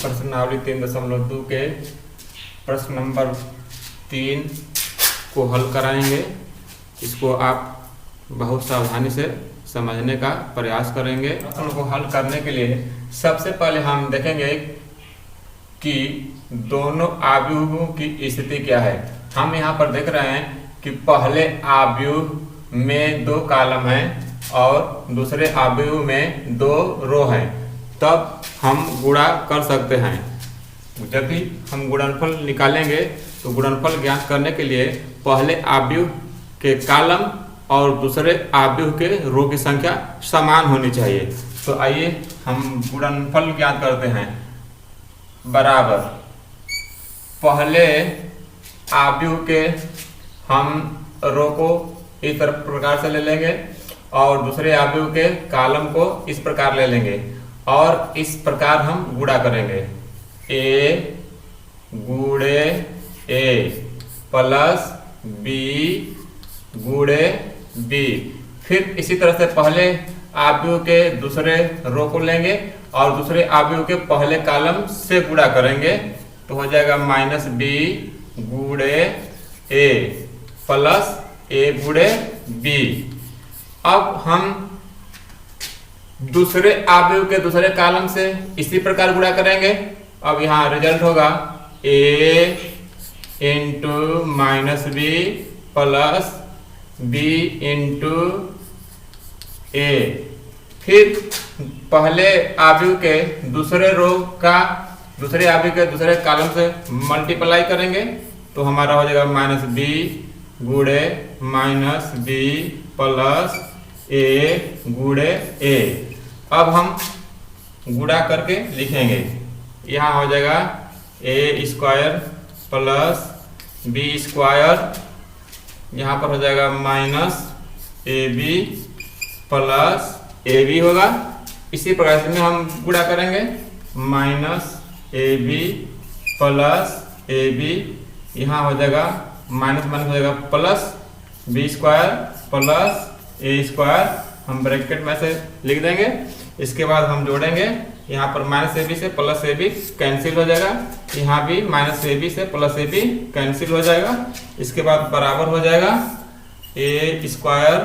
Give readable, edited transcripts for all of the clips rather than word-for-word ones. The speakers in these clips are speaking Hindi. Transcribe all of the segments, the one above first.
प्रश्नावली 3.2 के प्रश्न नंबर 3 को हल कराएंगे। इसको आप बहुत सावधानी से समझने का प्रयास करेंगे। प्रश्न को हल करने के लिए सबसे पहले हम देखेंगे कि दोनों आव्यूहों की स्थिति क्या है। हम यहाँ पर देख रहे हैं कि पहले आव्यूह में 2 कॉलम हैं और दूसरे आव्यूह में 2 रो हैं, तब हम गुणा कर सकते हैं। जब भी हम गुणनफल निकालेंगे तो गुणनफल ज्ञात करने के लिए पहले आव्यूह के कॉलम और दूसरे आव्यूह के रो की संख्या समान होनी चाहिए। तो आइए हम गुणनफल ज्ञात करते हैं। बराबर पहले आव्यूह के हम रो को इस प्रकार से ले लेंगे और दूसरे आव्यूह के कॉलम को इस प्रकार ले लेंगे और इस प्रकार हम गुणा करेंगे। ए गुणे ए प्लस बी गुणे बी। फिर इसी तरह से पहले आव्यूह के दूसरे रो को लेंगे और दूसरे आव्यूह के पहले कॉलम से गुणा करेंगे, तो हो जाएगा माइनस बी गुणे ए प्लस ए गुणे बी। अब हम दूसरे आव्यूह के दूसरे कॉलम से इसी प्रकार गुणा करेंगे। अब यहाँ रिजल्ट होगा A into minus B plus B into A. फिर पहले आव्यूह के दूसरे रो का दूसरे आव्यूह के दूसरे कॉलम से मल्टीप्लाई करेंगे, तो हमारा हो जाएगा माइनस बी गुणे माइनस बी प्लस ए गुणे ए। अब हम गुणा करके लिखेंगे। यहाँ हो जाएगा A square plus B square, यहाँ पर हो जाएगा minus A B plus A B होगा। इसी प्रकार से हम गुणा करेंगे minus A B plus A B, यहाँ हो जाएगा माइनस माइनस हो जाएगा plus B square plus A square, हम ब्रैकेट में से लिख देंगे। इसके बाद हम जोड़ेंगे, यहाँ पर माइनस ए बी से प्लस ए बी कैंसिल हो जाएगा, यहाँ भी माइनस ए बी से प्लस ए बी कैंसिल हो जाएगा। इसके बाद बराबर हो जाएगा A square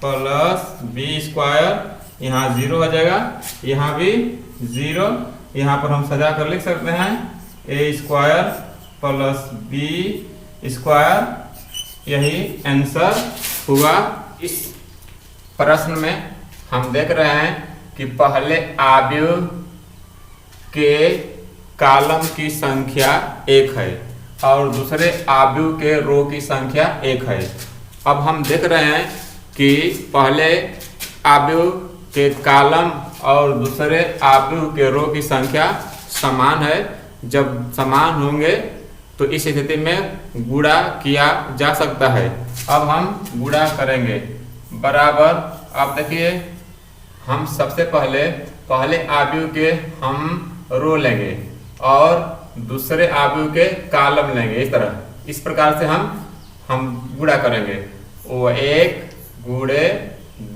plus B square, यहाँ 0 हो जाएगा, यहाँ भी 0। यहाँ पर हम सजा कर लिख सकते हैं ए स्क्वायर प्लस बी स्क्वायर, यही आंसर हुआ। इस प्रश्न में हम देख रहे हैं कि पहले आव्यूह के कॉलम की संख्या 1 है और दूसरे आव्यूह के रो की संख्या 1 है। अब हम देख रहे हैं कि पहले आव्यूह के कॉलम और दूसरे आव्यूह के रो की संख्या समान है। जब समान होंगे तो इस स्थिति में गुणा किया जा सकता है। अब हम गुणा करेंगे। बराबर आप देखिए, हम सबसे पहले आव्यूह के हम रो लेंगे और दूसरे आव्यूह के कॉलम लेंगे। इस प्रकार से हम गुणा करेंगे। वो 1 गुणे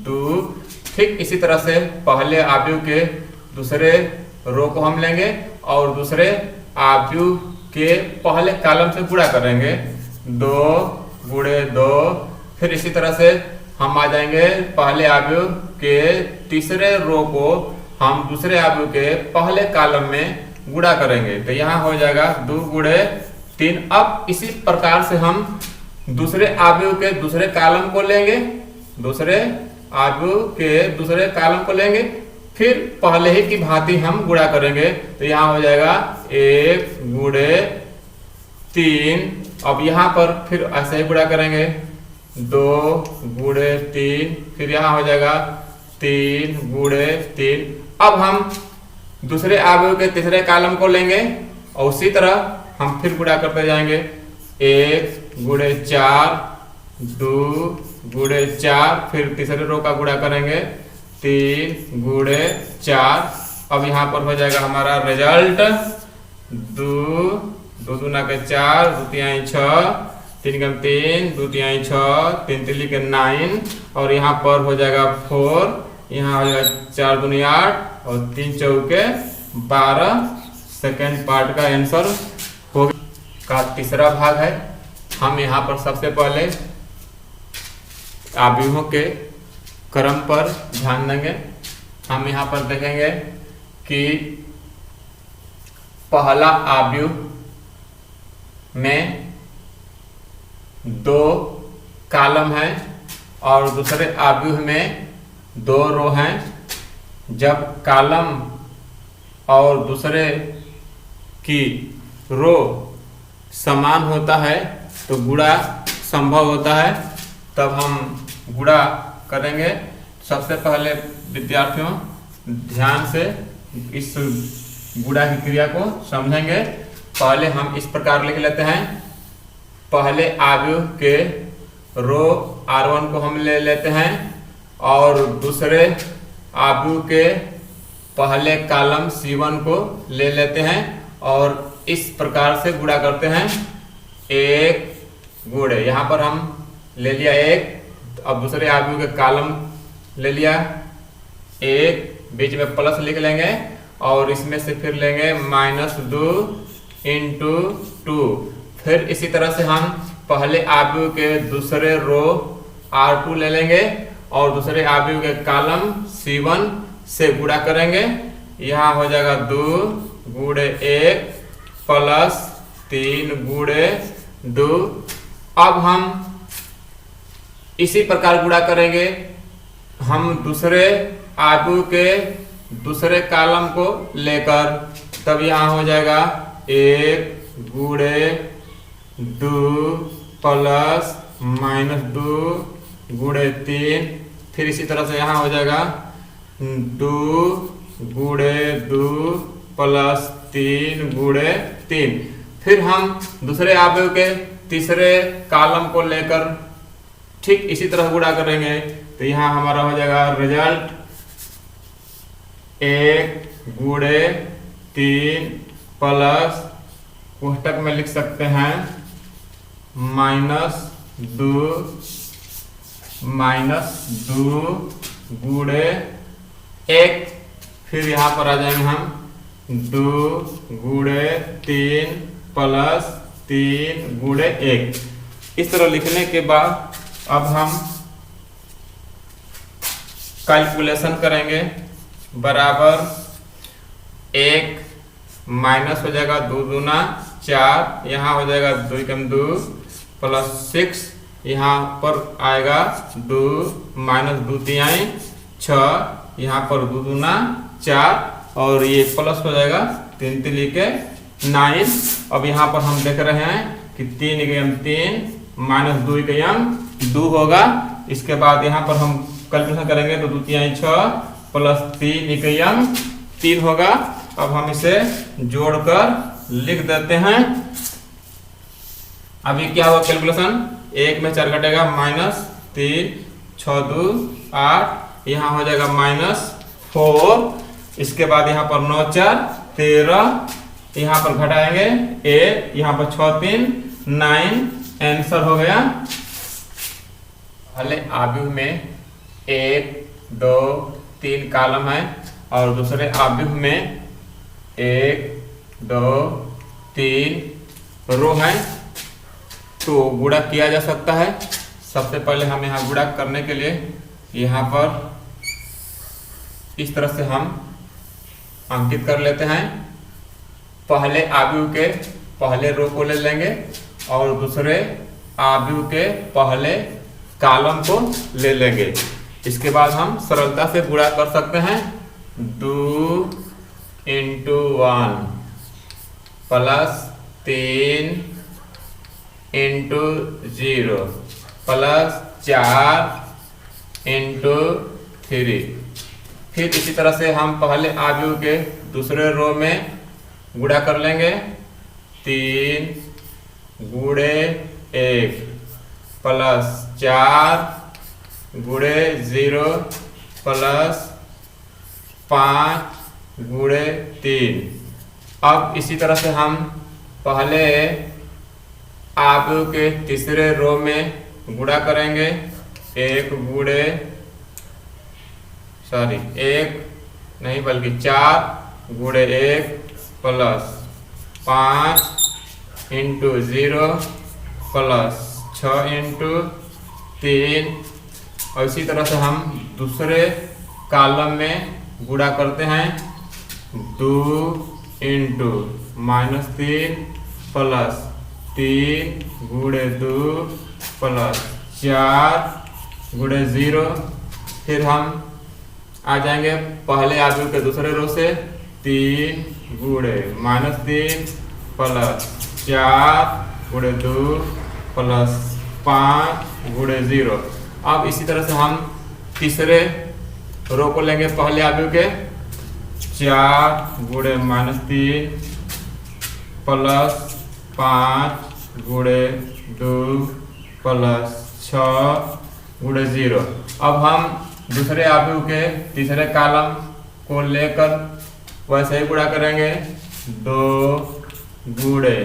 2। ठीक इसी तरह से पहले आव्यूह के दूसरे रो को हम लेंगे और दूसरे आव्यूह के पहले कॉलम से गुणा करेंगे। 2 गुणे 2। फिर इसी तरह से हम आ जाएंगे पहले आव्यूह के तीसरे रो को हम दूसरे आव्यूह के पहले कॉलम में गुणा करेंगे, तो यहाँ हो जाएगा 2 गुणे 3। अब इसी प्रकार से हम दूसरे आव्यूह के दूसरे कॉलम को लेंगे, दूसरे आव्यूह के दूसरे कॉलम को लेंगे, फिर पहले ही की भांति हम गुणा करेंगे, तो यहाँ हो जाएगा 1 गुणे 3। अब यहाँ पर फिर ऐसे ही गुणा करेंगे 2 गुणे 3, फिर यहाँ हो जाएगा 3 गुणे 3। अब हम दूसरे आव्यूह के तीसरे कॉलम को लेंगे और उसी तरह हम फिर गुणा करते जाएंगे। 1 गुणे 4 2 गुणे 4, फिर तीसरे रो का गुणा करेंगे 3 गुणे 4। अब यहाँ पर हो जाएगा हमारा रिजल्ट 2 दूना के 4 2 तिहाई 6 3 कम 3 2 तिहाई 6 3 तिली के 9 और यहाँ पर हो जाएगा 4, यहाँ हो जाएगा 4 दूनी 8 और 3 चौके 12 सेकेंड पार्ट का आंसर हो गया। का तीसरा भाग है, हम यहाँ पर सबसे पहले अवयवों के क्रम पर ध्यान देंगे। हम यहाँ पर देखेंगे कि पहला अवयव में 2 कॉलम है और दूसरे अवयव में 2 रो हैं। जब कॉलम और दूसरे की रो समान होता है तो गुणा संभव होता है। तब हम गुणा करेंगे। सबसे पहले विद्यार्थियों ध्यान से इस गुणा की क्रिया को समझेंगे। पहले हम इस प्रकार लिख लेते हैं। पहले अवयव के रो R1 को हम ले लेते हैं और दूसरे अवयव के पहले कॉलम C1 को ले लेते हैं और इस प्रकार से गुणा करते हैं। 1 गुणे यहाँ पर हम ले लिया 1, अब दूसरे अवयव के कॉलम ले लिया 1, बीच में प्लस लिख लेंगे और इसमें से फिर लेंगे -2 × 2। फिर इसी तरह से हम पहले अवयव के दूसरे रो R2 ले लेंगे और दूसरे अवयव के कॉलम C1 से गुणा करेंगे। यहाँ हो जाएगा 2 गुणे 1 प्लस 3 गुणे 2। अब हम इसी प्रकार गुणा करेंगे। हम दूसरे अवयव के दूसरे कॉलम को लेकर, तब यहाँ हो जाएगा 1 गुणे 2 प्लस -2 गुणे 3। फिर इसी तरह से यहाँ हो जाएगा 2 गुणे 2 प्लस 3 गुणे 3। फिर हम दूसरे अवयव के तीसरे कॉलम को लेकर ठीक इसी तरह गुणा करेंगे। तो यहाँ हमारा हो जाएगा रिजल्ट 1 गुणे 3 प्लस कोष्टक में लिख सकते हैं -2 गुणे 1। फिर यहाँ पर आ जाएंगे हम 2 गुणे 3 प्लस 3 गुणे 1। इस तरह लिखने के बाद अब हम कैलकुलेशन करेंगे। बराबर 1 माइनस हो जाएगा 2 दूना 4, यहाँ हो जाएगा 2 कम 2 प्लस 6, यहाँ पर आएगा 2 माइनस 2 तिहाई 6, यहाँ पर 2 दूना 4 और ये प्लस हो जाएगा 3 3 के 9। अब यहाँ पर हम देख रहे हैं कि 3 एकम 3 माइनस 2 एकम 2 होगा। इसके बाद यहाँ पर हम कैलकुलेशन करेंगे तो 2 तिहाई 6 प्लस 3 एकम 3 होगा। अब हम इसे जोड़कर लिख देते हैं। अभी क्या हुआ कैलकुलेशन, 1 में 4 घटेगा -3 6 2 8, यहाँ हो जाएगा -4। इसके बाद यहाँ पर 9 4 13, यहाँ पर घटाएंगे 1, यहाँ पर 6 3 9, आंसर हो गया। पहले अवयव में 1 2 3 कॉलम है और दूसरे अवयव में 1 2 3 रो है, तो गुणा किया जा सकता है। सबसे पहले हम यहाँ गुणा करने के लिए यहाँ पर इस तरह से हम अंकित कर लेते हैं। पहले अवयव के पहले रो को ले लेंगे और दूसरे अवयव के पहले कॉलम को ले लेंगे। इसके बाद हम सरलता से गुणा कर सकते हैं। 2 × 1 प्लस 3 × 0 प्लस 4 × 3। फिर इसी तरह से हम पहले अवयव के दूसरे रो में गुणा कर लेंगे। 3 गुणे 1 प्लस 4 गुणे 0 प्लस 5 गुणे 3। अब इसी तरह से हम पहले अवयव के तीसरे रो में गुणा करेंगे। 1 नहीं बल्कि 4 गुणे 1 प्लस 5 इंटू 0 प्लस 6 इंटू 3। और इसी तरह से हम दूसरे कॉलम में गुणा करते हैं। 2 इंटू -3 प्लस 3 गुणे 2 प्लस 4 गुणे 0। फिर हम आ जाएंगे पहले आदमी के दूसरे रो से। 3 गुणे -3 प्लस 4 गुणे 2 प्लस 5 गुणे 0। अब इसी तरह से हम तीसरे रो को लेंगे पहले आदमी के। 4 गुणे -3 प्लस 5 गुणे 2 प्लस 6 गुणे 0। अब हम दूसरे आयु के तीसरे कॉलम को लेकर वैसे ही गुणा करेंगे। 2 गुणे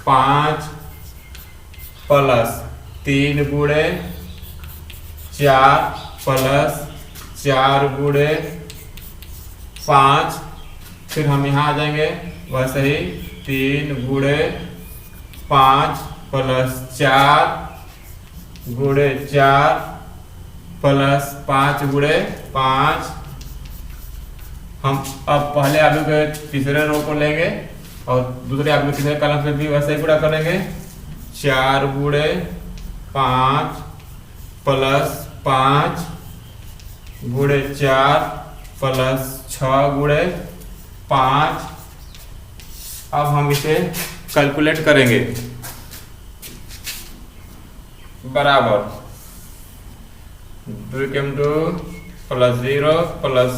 5 प्लस 3 गुणे 4 प्लस 4 गुणे 5। फिर हम यहाँ आ जाएंगे वैसे ही 3 गुणे 5 प्लस 4 गुणे 4 प्लस 5 गुणे 5। हम अब पहले आलू के तीसरे रो को लेंगे और दूसरे आलू के तीसरे कॉलम पे भी वैसे ही गुणा करेंगे। 4 गुणे 5 प्लस 5 गुणे 4 प्लस 6 गुणे 5। अब हम इसे कैलकुलेट करेंगे। बराबर 2 प्लस 0 प्लस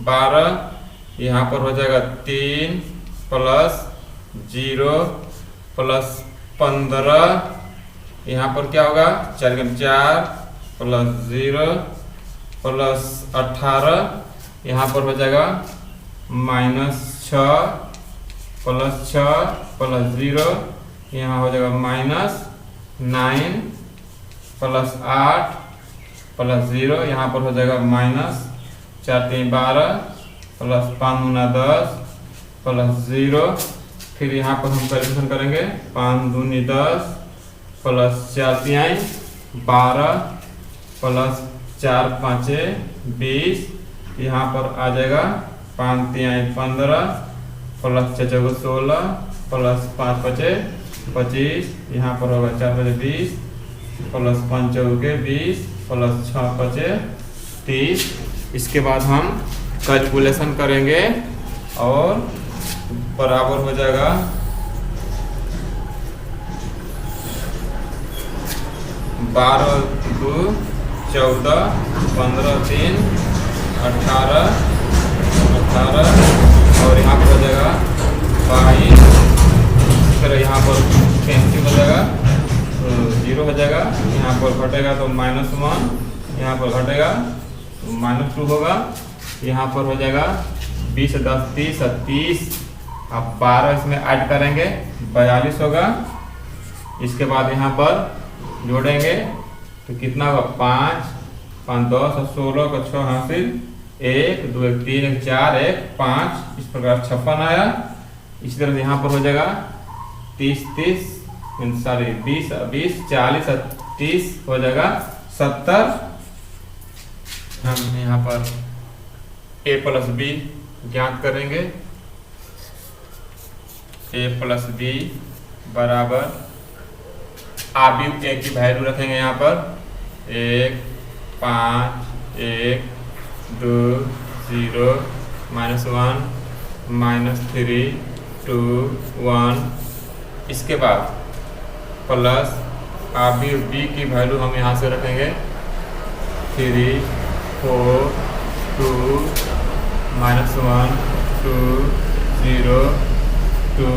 12, यहाँ पर हो जाएगा 3 प्लस 0 प्लस 15। यहाँ पर क्या होगा 4 प्लस 0 प्लस 18। यहाँ पर हो जाएगा -6 प्लस 6 प्लस 0। यहाँ हो जाएगा -9 प्लस 8 प्लस 0। यहाँ पर हो जाएगा -4 3 12 प्लस 5 9 10 प्लस 0। फिर यहाँ पर हम कैलकुलेशन करेंगे। 5 2 10 प्लस 4 3 12 प्लस 4 5 20। यहाँ पर आ जाएगा 5 3 15 प्लस 6 4 16 प्लस 5 5 25। यहाँ पर होगा 4 5 20 प्लस 5 4 20 प्लस 6 5 30। इसके बाद हम कैलकुलेशन करेंगे और बराबर हो जाएगा 12 2 14 15 3 18 और यहाँ पर हो जाएगा 22। फिर यहाँ पर कैंसिल हो जाएगा तो 0 हो जाएगा। यहाँ पर घटेगा तो -1, यहाँ पर घटेगा तो -2 होगा। यहाँ पर हो जाएगा 20 10 30 30। अब 12 इसमें ऐड करेंगे 42 होगा। इसके बाद यहाँ पर जोड़ेंगे तो कितना होगा 5 5 10 और 16 का 6 हासिल 1 2 1 3 1 4 1 5। इस प्रकार 56 आया। इसी तरह से यहाँ पर हो जाएगा 30 30 20 20 40 30 हो जाएगा 70। हम यहाँ पर a प्लस बी ज्ञात करेंगे। a प्लस बी बराबर आबी ए की वैल्यू रखेंगे यहाँ पर 1 5 1 2 0 -1 -3 2 1। इसके बाद प्लस आबी बी की वैल्यू हम यहाँ से रखेंगे 3 4 2 -1 2 0 2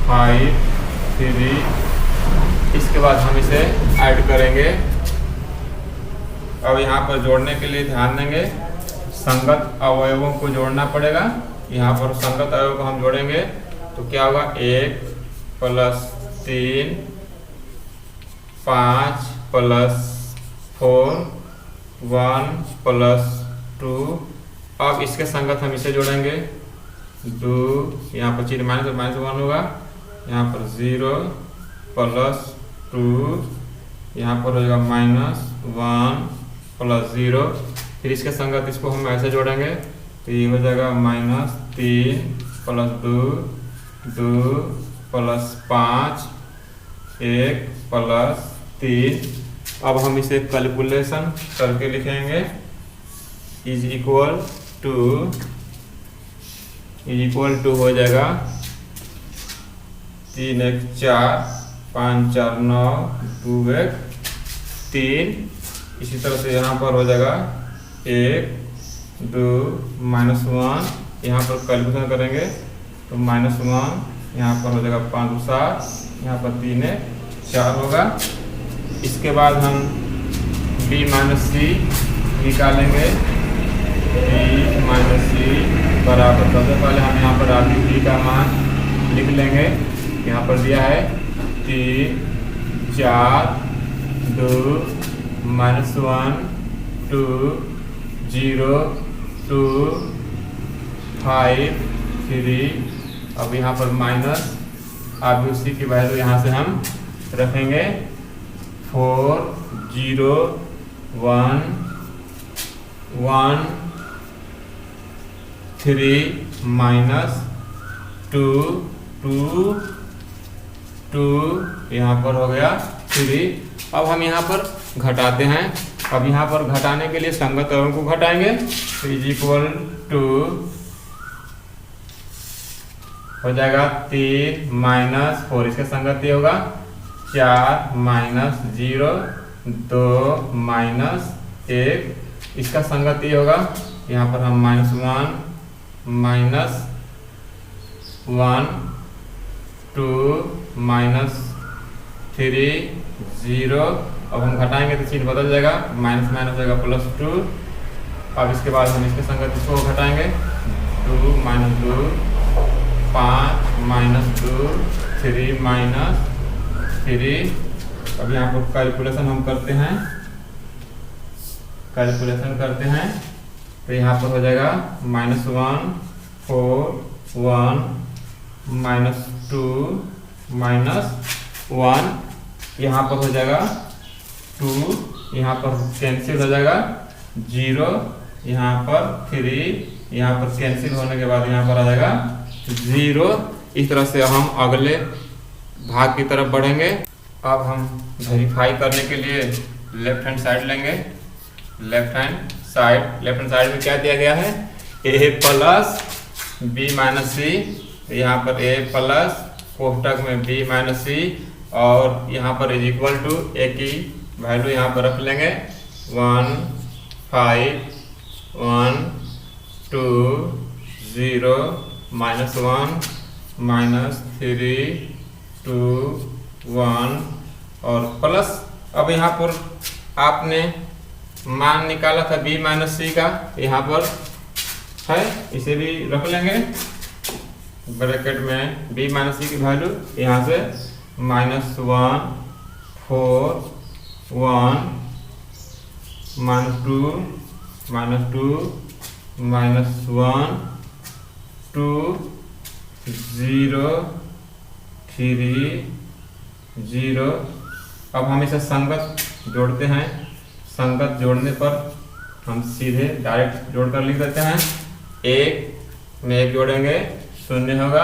5 3। इसके बाद हम इसे ऐड करेंगे। अब यहाँ पर जोड़ने के लिए ध्यान देंगे संगत अवयवों को जोड़ना पड़ेगा। यहाँ पर संगत अवयव को हम जोड़ेंगे तो क्या होगा 1 प्लस 3 5 प्लस 4 1 प्लस 2। अब इसके संगत हम इसे जोड़ेंगे 2, यहाँ पर चिन्ह माइनस और माइनस 1 होगा, यहाँ पर 0 प्लस 2, यहाँ पर हो जाएगा -1 प्लस 0। फिर इसके संगत इसको हम ऐसे जोड़ेंगे तो ये हो जाएगा -3 प्लस 2, 2 प्लस 5, 1 प्लस 3। अब हम इसे कैलकुलेशन करके लिखेंगे इज इक्वल टू हो जाएगा 3 1 4 5 4 9 2 1 3। इसी तरह से यहाँ पर हो जाएगा 1 2 -1, यहाँ पर कैलकुलेशन करेंगे तो -1, यहाँ पर हो जाएगा 5 2 7, यहाँ पर 3 1 4 होगा। इसके बाद हम b - c निकालेंगे। b - c बराबर, सबसे पहले हम यहाँ पर b का मान लिख लेंगे। यहाँ पर दिया है 3 4 2 -1 2 0 2 5 3। अब यहाँ पर माइनस अब उसी की वैल्यू यहाँ से हम रखेंगे 4 0 1 1 3 -2 2 2, यहाँ पर हो गया 3। अब हम यहाँ पर घटाते हैं। अब यहाँ पर घटाने के लिए संगत अंक को घटाएंगे तो इज इक्वल टू हो जाएगा 3 -4, इसके संगत ये होगा 4 -0 2 -1, इसका संगत ये होगा। यहाँ पर हम -1 -1 2 -3 0। अब हम घटाएंगे तो चिन्ह बदल जाएगा, माइनस माइनस हो जाएगा +2। अब इसके बाद हम इसके संगत इसको घटाएंगे 2 -2 5 -2 3 -3। अब यहाँ पर कैलकुलेशन हम करते हैं तो यहाँ पर हो जाएगा -1 4 1 -2 -1, यहाँ पर हो जाएगा 2, यहाँ पर कैंसिल हो जाएगा 0, यहाँ पर 3, यहाँ पर कैंसिल होने के बाद यहाँ पर आ जाएगा 0। इस तरह से हम अगले भाग की तरफ बढ़ेंगे। अब हम वेरीफाई करने के लिए लेफ्ट हैंड साइड लेंगे। लेफ्ट हैंड साइड में क्या दिया गया है, a प्लस b - c। यहाँ पर a प्लस कोष्टक में b - c और यहाँ पर इज इक्वल टू a की वैल्यू यहाँ पर रख लेंगे 1 5 1 2 0 -1 -3 2 1 और प्लस। अब यहाँ पर आपने मान निकाला था b - c का, यहाँ पर है, इसे भी रख लेंगे ब्रैकेट में b - c की वैल्यू यहाँ से -1 4 1 -2 -1 2 0 3 0। अब हम इसे संगत जोड़ते हैं। संगत जोड़ने पर हम सीधे डायरेक्ट जोड़कर लिख देते हैं। 1 में 1 जोड़ेंगे 0 होगा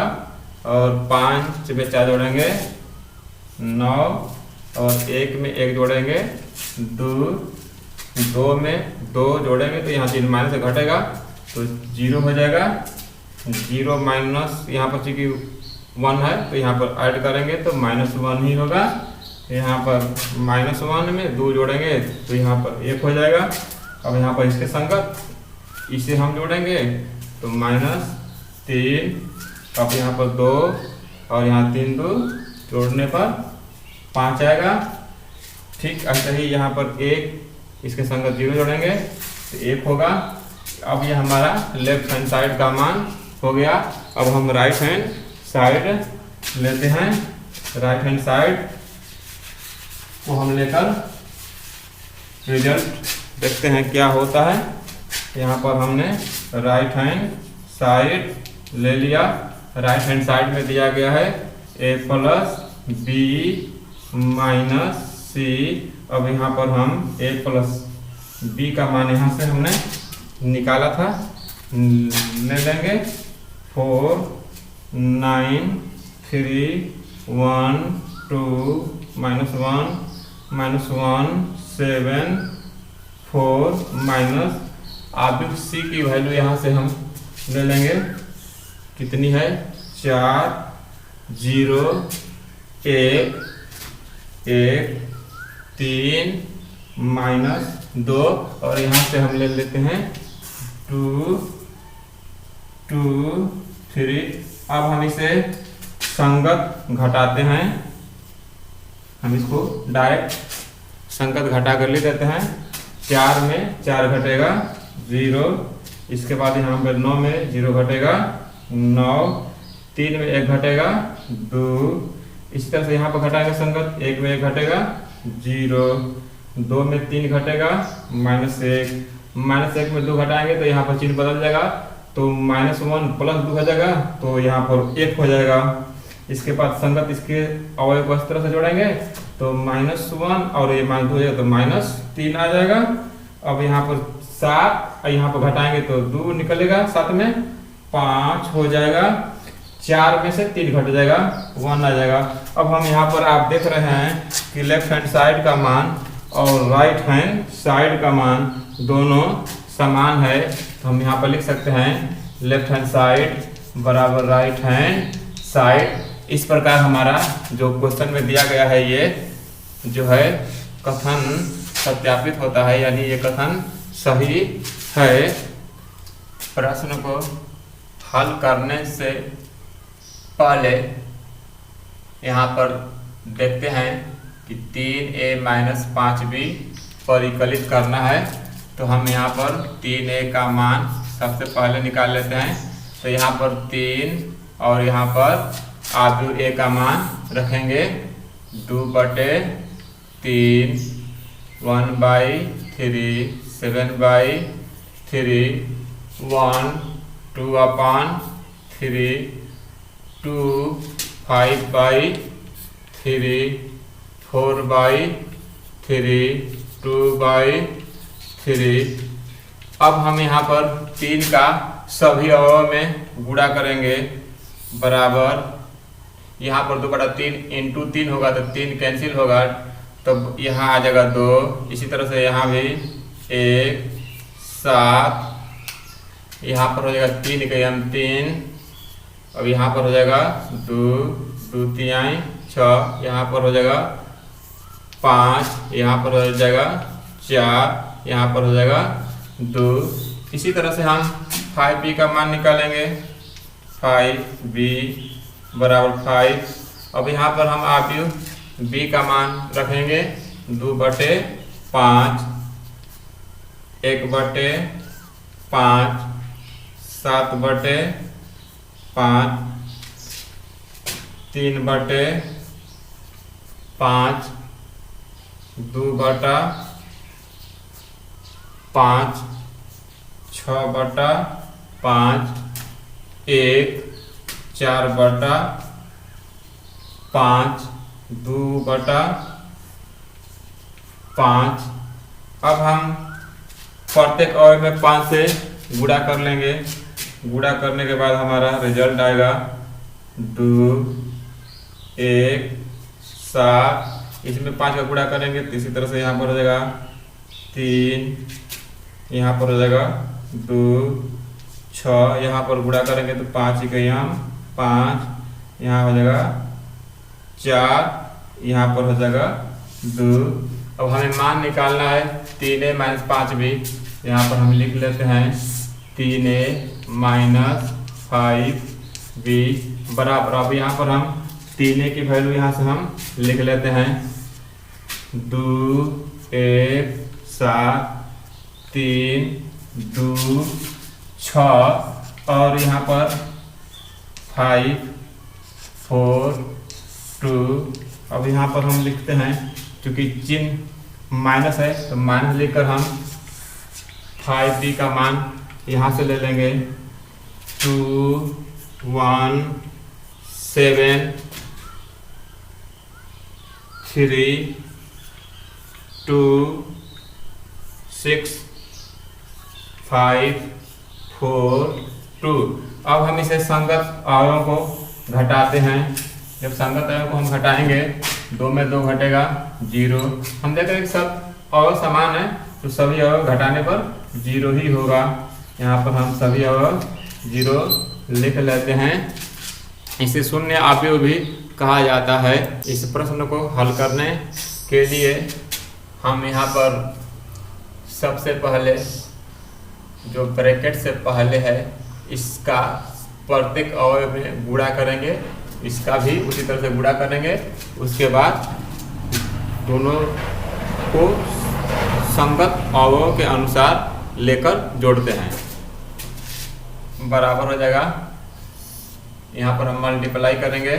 और 5 में 4 जोड़ेंगे 9 और 1 में 1 जोड़ेंगे 2 में 2 जोड़ेंगे तो यहाँ चिन्ह माइनस से घटेगा तो 0 हो जाएगा। 0 माइनस यहाँ पर चूंकि 1 है तो यहाँ पर ऐड करेंगे तो -1 ही होगा। यहाँ पर -1 में 2 जोड़ेंगे तो यहाँ पर 1 हो जाएगा। अब यहाँ पर इसके संगत इसे हम जोड़ेंगे तो -3, अब यहाँ पर 2 और यहाँ 3 2 जोड़ने पर 5 आएगा। ठीक ऐसे ही यहाँ पर 1 इसके संगत 0 जोड़ेंगे तो 1 होगा। अब ये हमारा लेफ्ट हैंड साइड का मान हो गया। अब हम राइट हैंड साइड लेते हैं। राइट हैंड साइड को हम लेकर रिजल्ट देखते हैं क्या होता है। यहाँ पर हमने राइट हैंड साइड ले लिया, राइट हैंड साइड में दिया गया है a प्लस बी माइनस सी। अब यहाँ पर हम a प्लस बी का मान यहाँ से हमने निकाला था, ले लेंगे 4 9 3 1 2 -1 -1 7 4 माइनस अब सी की वैल्यू यहाँ से हम ले लेंगे, कितनी है 4 0 1 1 3 -2 और यहाँ से हम ले लेते हैं 2 2 3। अब हम इसे संगत घटाते हैं, हम इसको डायरेक्ट संगत घटा कर ले देते हैं। 4 में 4 घटेगा 0, इसके बाद यहाँ पर 9 में 0 घटेगा 9, 3 में 1 घटेगा 2, इसी तरह से यहाँ पर घटाएंगे संगत, 1 में 1 घटेगा 0, 2 में 3 घटेगा -1, -1 में 2 घटाएंगे तो यहाँ पर चिन्ह बदल जाएगा, तो -1 प्लस 2 हो जाएगा तो यहाँ पर 1 हो जाएगा। इसके बाद संगत इसके अवयव को इस तरह से जोड़ेंगे तो -1 और ये -2 हो जाएगा तो -3 आ जाएगा। अब यहाँ पर 7 यहाँ पर घटाएंगे तो 2 निकलेगा, 7 में 5 हो जाएगा, 4 में से 3 घट जाएगा 1 आ जाएगा। अब हम यहाँ पर आप देख रहे हैं कि लेफ्ट हैंड साइड का मान और राइट हैंड साइड का मान दोनों समान है, तो हम यहाँ पर लिख सकते हैं लेफ्ट हैंड साइड बराबर राइट हैंड साइड। इस प्रकार हमारा जो क्वेश्चन में दिया गया है ये जो है कथन सत्यापित होता है, यानी ये कथन सही है। प्रश्न को हल करने से पहले यहाँ पर देखते हैं कि 3a - 5b परिकलित करना है, तो हम यहाँ पर 3a का मान सबसे पहले निकाल लेते हैं। तो यहाँ पर 3 और यहाँ पर आदि a का मान रखेंगे 2/3 1/3 7/3 1 2/3 2 5/3 4/3 2/3। अब हम यहाँ पर 3 का सभी अवयव में गुणा करेंगे बराबर, यहाँ पर 2/3 इंटू 3 होगा तो 3 कैंसिल होगा, तो यहाँ आ जाएगा 2। इसी तरह से यहाँ भी 1 7, यहाँ पर हो जाएगा 3 का 3, अब यहाँ पर हो जाएगा 2 2 3 6, यहाँ पर हो जाएगा 5, यहाँ पर हो जाएगा 4, यहाँ पर हो जाएगा 2। इसी तरह से हम 5b का मान निकालेंगे, 5b बराबर 5। अब यहाँ पर हम आयु b का मान रखेंगे 2/5 1/5 7/5 3/5 2/5 6/5 1 4/5 2/5। अब हम प्रत्येक अवयव में 5 से गुणा कर लेंगे, गुणा करने के बाद हमारा रिजल्ट आएगा 2 1 7। इसमें 5 का गुणा करेंगे तो इसी तरह से यहाँ पर हो जाएगा 3, यहाँ पर हो जाएगा 2 6, यहाँ पर गुणा करेंगे तो 5 का यहाँ 5, यहाँ हो जाएगा 4, यहाँ पर हो जाएगा 2। अब हमें मान निकालना है 3a - 5b, यहाँ पर हम लिख लेते हैं 3a - 5b बराबर, अब यहाँ पर हम 3a की वैल्यू यहाँ से हम लिख लेते हैं 2 1 7 3 2 6 और यहाँ पर 5 4 2। अब यहाँ पर हम लिखते हैं क्योंकि चिन्ह माइनस है तो माइनस लिखकर हम 5b का मान यहाँ से ले लेंगे 2 1 7 3 2 6 5 4 2। अब हम इसे संगत अवयवों को घटाते हैं। जब संगत अवयव को हम घटाएंगे, 2 में 2 घटेगा 0। हम देख रहे हैं कि सब अवयव समान है, तो सभी अवयव घटाने पर 0 ही होगा। यहाँ पर हम सभी अवयव 0 लिख लेते हैं। इसे शून्य अवयव भी कहा जाता है। इस प्रश्न को हल करने के लिए हम यहाँ पर सबसे पहले जो ब्रैकेट से पहले है, इसका प्रत्येक अवयव में गुणा करेंगे, इसका भी उसी तरह से गुणा करेंगे। उसके बाद दोनों को संगत अवयव के अनुसार लेकर जोड़ते हैं, बराबर हो जाएगा। यहाँ पर हम मल्टीप्लाई करेंगे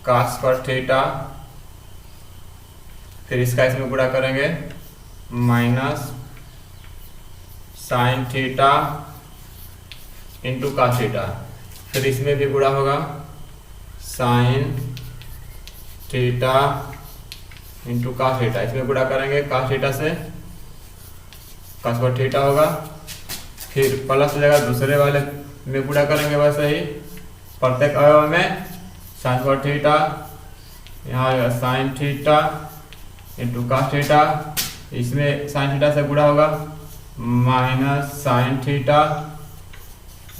cos पर थीटा, फिर इसका इसमें गुणा करेंगे minus sine theta into cos theta, फिर इसमें भी गुणा होगा sine theta into cos theta, इसमें गुणा करेंगे cos थीटा से, cos पर थीटा होगा, फिर प्लस हो जाएगा दूसरे वाले में गुणा करेंगे वैसे ही प्रत्येक अवयव में साइन पर थीटा, यहाँ आएगा sine theta into cos theta, इसमें साइन थीटा से गुणा होगा minus sine theta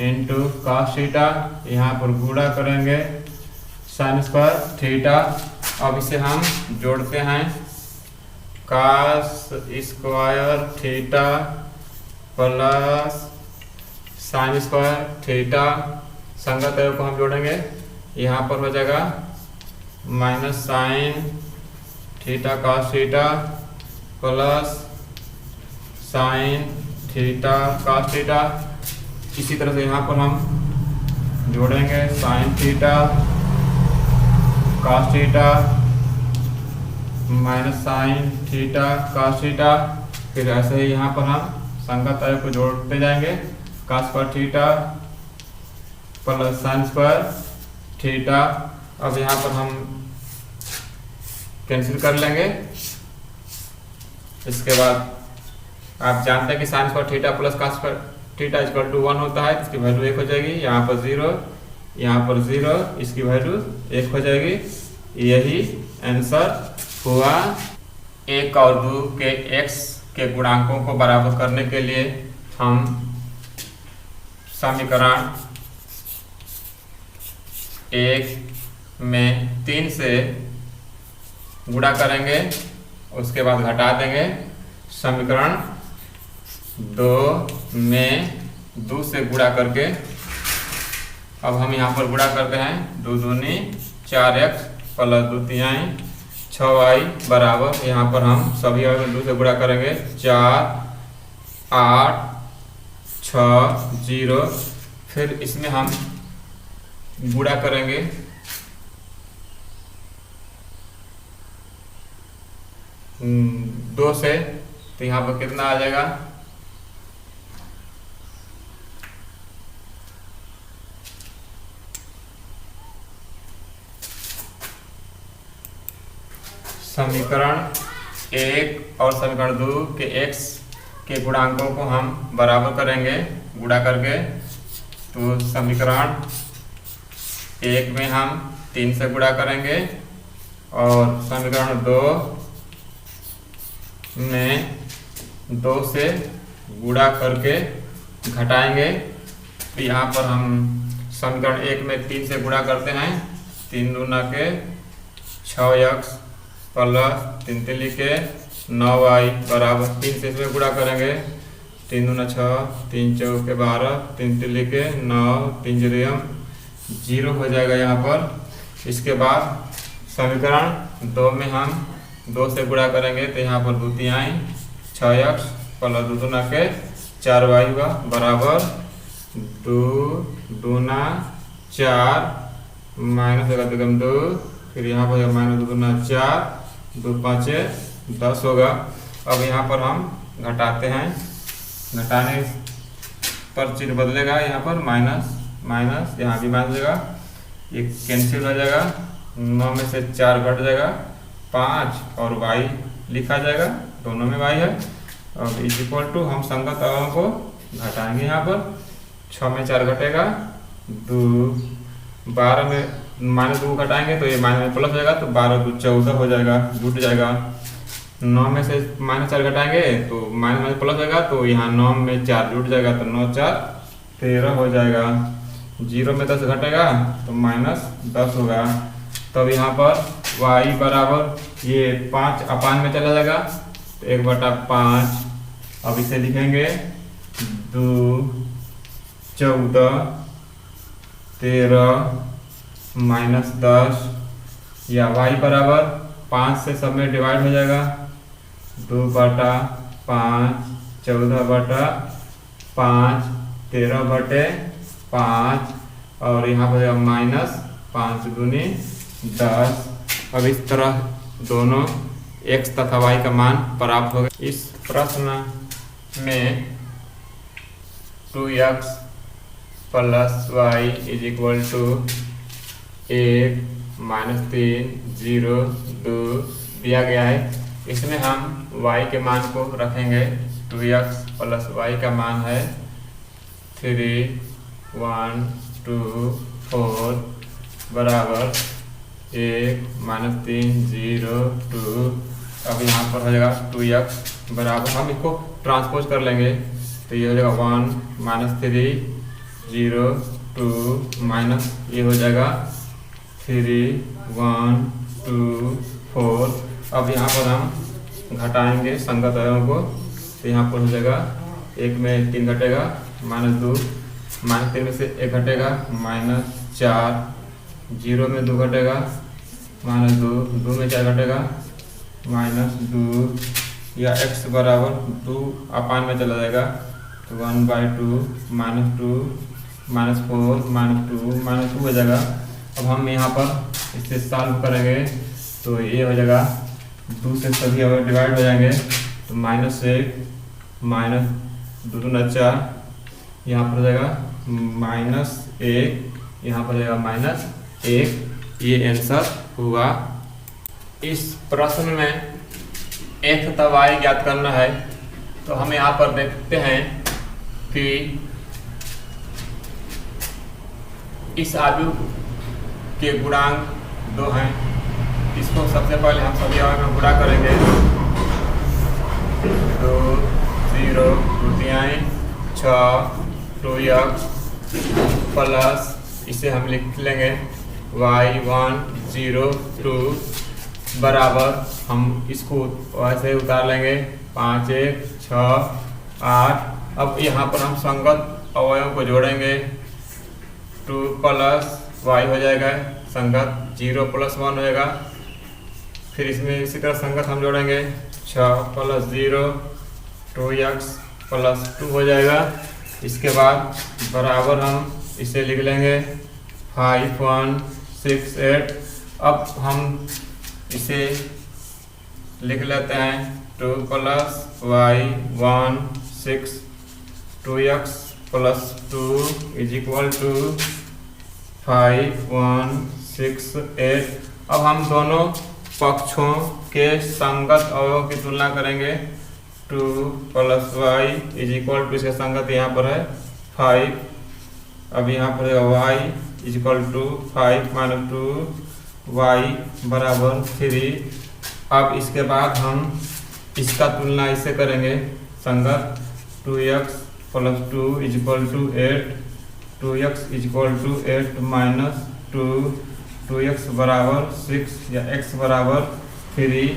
into cos theta, यहाँ पर गुणा करेंगे साइन स्क्वायर थीटा। अब इसे हम जोड़ते हैं cos square theta plus sine square theta, संगत अवयव को हम जोड़ेंगे, यहाँ पर हो जाएगा minus sine theta cos theta plus sine theta cos theta. इसी तरह से यहाँ पर हम जोड़ेंगे sine theta cos theta minus sine theta cos theta, फिर ऐसे ही यहाँ पर हम संगत अवयव को जोड़ते जाएंगे cos पर theta plus sine square theta. अब यहाँ पर हम कैंसिल कर लेंगे। इसके बाद आप जानते हैं कि sine square theta plus cos पर थीटा इक्वल टू 1 होता है, इसकी वैल्यू 1 हो जाएगी। यहाँ पर 0, यहाँ पर 0, इसकी वैल्यू 1 हो जाएगी। यही आंसर हुआ। 1 और 2 के x के गुणांकों को बराबर करने के लिए हम समीकरण 1 में 3 से गुणा करेंगे, उसके बाद घटा देंगे। समीकरण 2 में 2 से गुणा करके, अब हम यहाँ पर गुणा करते हैं 2 दूनी 4x प्लस 2 तिहाई 6y बराबर, यहाँ पर हम सभी अवयव 2 से गुणा करेंगे 4 8 6 0, फिर इसमें हम गुणा करेंगे 2 से, तो यहाँ पर कितना आ जाएगा समीकरण 1 और समीकरण 2 के x के गुणांकों को हम बराबर करेंगे गुणा करके। तो समीकरण 1 में हम 3 से गुणा करेंगे और समीकरण 2 में 2 से गुणा करके घटाएंगे। तो यहाँ पर हम समीकरण 1 में 3 से गुणा करते हैं, 3 दूना के 6x प्लस 3 तिली के 9y बराबर 3 से इसमें गुणा करेंगे, 3 दूना 6 3 चौके 12 3 तिली के 9 3 0 0 हो जाएगा यहाँ पर। इसके बाद समीकरण 2 में हम 2 से गुणा करेंगे, तो यहाँ पर 2 तिहाई 6x प्लस 2 दूना के 4y हुआ बराबर 2 दूना 4 माइनस होगा 2 फिर यहाँ पर माइनस 2 दूना 4 2 5 10 होगा। अब यहाँ पर हम घटाते हैं, घटाने पर चिन्ह बदलेगा, यहाँ पर माइनस माइनस, यहाँ भी माइनस हो जाएगा, ये कैंसिल हो जाएगा, 9 में से 4 घट जाएगा 5 और y लिखा जाएगा, दोनों में y है। अब इज इक्वल टू हम संगत अवयवों को घटाएंगे, यहाँ पर 6 में 4 घटेगा 2, 12 में माइनस 2 घटाएंगे तो ये माइनस में प्लस हो जाएगा, तो 12 2 14 हो जाएगा, जुट जाएगा। 9 में से माइनस 4 घटाएंगे तो माइनस में प्लस होगा, तो यहाँ 9 में 4 जुट जाएगा, तो 9 4 13 हो जाएगा। 0 में 10 घटेगा तो माइनस 10 होगा। तब यहाँ पर y बराबर ये 5 अपान में चला जाएगा, तो 1/5। अब इसे लिखेंगे 2 14 13 माइनस 10, या y बराबर 5 से सब में डिवाइड हो जाएगा, 2/5 14/5 13/5, और यहाँ पर माइनस 5 दूनी 10। अब इस तरह दोनों x तथा y का मान प्राप्त हो गया। इस प्रश्न में 2x plus y is equal to 1 -3 0 2 दिया गया है। इसमें हम y के मान को रखेंगे, 2x प्लस y का मान है 3 1 2 4 बराबर 1 -3 0 2। अब यहाँ पर हो जाएगा 2x बराबर, हम इसको ट्रांसपोज कर लेंगे तो ये हो जाएगा 1 -3 0 2 माइनस ये हो जाएगा 3 1 2 4। अब यहाँ पर हम घटाएंगे संगत अवयवों को, तो यहाँ पर हो जाएगा 1 में 3 घटेगा -2, -3 में से 1 घटेगा -4, 0 में 2 घटेगा -2, 2 में 4 घटेगा -2, या x बराबर 2 अपान में चला जाएगा, तो 1/2 -2 -4 -2 हो जाएगा। अब हम यहाँ पर इससे सॉल्व करेंगे तो ये हो जाएगा 2 से सभी अगर डिवाइड हो जाएंगे तो -1 -2 दूना 4, यहाँ पर हो जाएगा -1, यहाँ पर जाएगा -1। ये आंसर हुआ। इस प्रश्न में x तथा y ज्ञात करना है, तो हम यहाँ पर देखते हैं कि इस आयु के गुणांक 2 हैं। इसको सबसे पहले हम सभी अवयव में गुणा करेंगे, 2 0 2 6 2x प्लस इसे हम लिख लेंगे y 1 0 2 बराबर, हम इसको वैसे उतार लेंगे 5 1 6 8। अब यहाँ पर हम संगत अवयव को जोड़ेंगे, 2 प्लस y हो जाएगा संगत, 0 + 1 होएगा। फिर इसमें इसी तरह संगत हम जोड़ेंगे, 6 + 0 2x + 2 हो जाएगा। इसके बाद बराबर हम इसे लिख लेंगे 5 1 6 8। अब हम इसे लिख लेते हैं 2 + y 1 6 2x + 2 is equal to 5 1 6 8। अब हम दोनों पक्षों के संगत अवयवों की तुलना करेंगे, 2 + y इज इक्वल टू, इसके संगत यहाँ पर है 5। अब यहाँ पर y is equal to 5 - 2 y बराबर 3। अब इसके बाद हम इसका तुलना इससे करेंगे, संगत 2x + 2 is equal to 8, 2x is equal to 8 - 2 2x बराबर 6, या x बराबर 3।